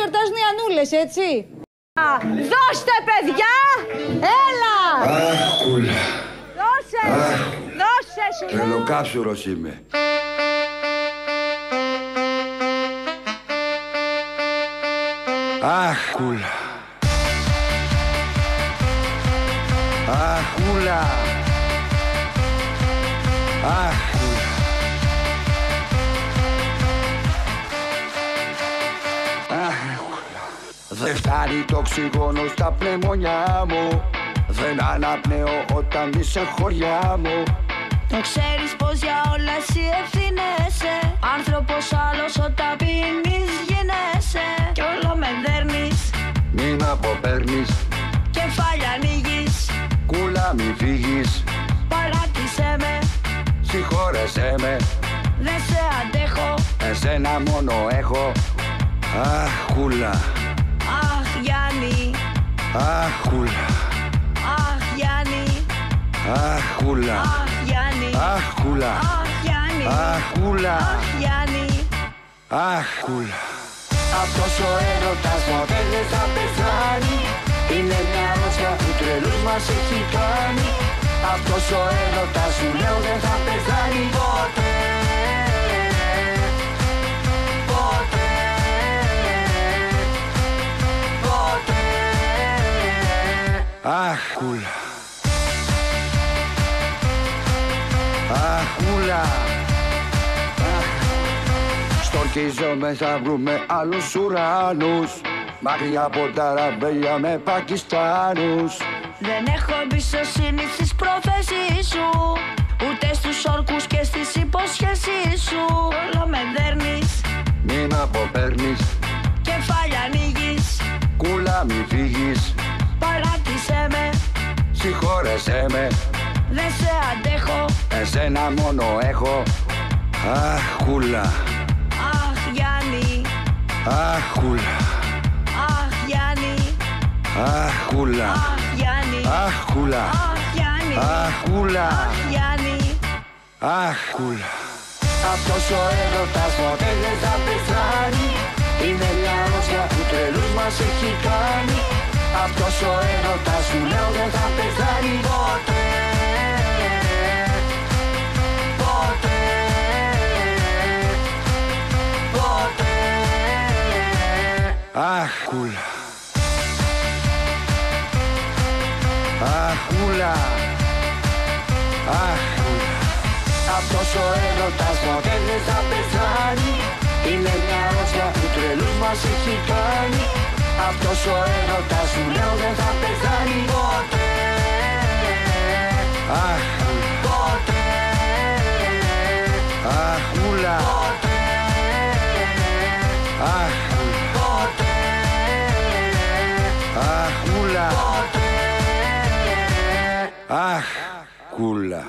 γιορτάζουν οι Ανούλες, έτσι. Δώστε, παιδιά! Έλα! Αχ, κούλα. Δώσε! Δώσε, σου λέω! Τρελοκάψουρος είμαι. Αχ, κούλα. Αχ, κούλα. Αχ, κούλα. Αχ, κούλα. Δεν φτάνει το οξυγόνο στα πνευμονιά μου. Δεν αναπνέω όταν είσαι χωριά μου. Το ξέρεις πως για όλα εσύ ευθύνεσαι. Άνθρωπος άλλος όταν πίνεις γίνεσαι. Κι όλο με δέρνεις, Μην αποπέρνεις, κεφάλια ανοίγεις. κούλα μη φύγεις. Παράτησέ με, Συγχώρεσέ με, δεν σε αντέχω. εσένα μόνο έχω. Αχ, κούλα. Αχ, Γιάννη, Αχ, κούλα. αχ, Γιάννη, Αχ, κούλα. αχ, Γιάννη, Αχ, κούλα. αχ, Γιάννη, Αχ, κούλα. αχ, Γιάννη. Αχ, κούλα. Αυτός ο έρωτας ποτέ δεν θα πεθάνει. Είναι μια αρρώστια που τρελούς μας έχει κάνει. Αυτός ο έρωτας σου λέω δεν θα πεθάνει ποτέ. Ποτέ. Ποτέ. Αχ, κούλα. Αχ, κούλα. Στορκίζομαι, θα βρούμε άλλους ουρανούς. Μακριά από τα ραμπέλια με Πακιστάνους. Δεν έχω εμπιστοσύνη στις προθέσεις σου, ούτε στους όρκους και στις υποσχέσεις σου. Όλο με δέρνεις, Μην αποπέρνεις, κεφάλια ανοίγεις. κούλα μη φύγεις. Παράτησέ με, Συγχώρεσέ με, δεν σε αντέχω. εσένα μόνο έχω. Αχ, κούλα. Αχ, Γιάννη, Αχ, κούλα. αχ, Γιάννη, Αχ, κούλα. αχ, Γιάννη, Αχ, κούλα. αχ, Γιάννη, Αχ, κούλα. αχ, Γιάννη. Αχ, κούλα. Αυτός ο έρωτας ποτέ δεν θα πεθάνει. Είναι μια αρρώστια που τρελούς μας έχει κάνει. Αυτός ο έρωτας σου λέω δεν θα πεθάνει ποτέ. Ποτέ. Ποτέ. Αχ, κούλα. Αχ, κούλα. Αχ, κούλα. Αυτός ο έρωτας ποτέ δεν θα πεθάνει. Είναι μια αρρώστια που τρελούς μας έχει κάνει. Αυτός ο έρωτας σου λέω δεν θα πεθάνει ποτέ. Αχ, ποτέ. Αχ, κούλα. Ποτέ. Αχ, ποτέ. Αχ, κούλα. Αχ, κούλα.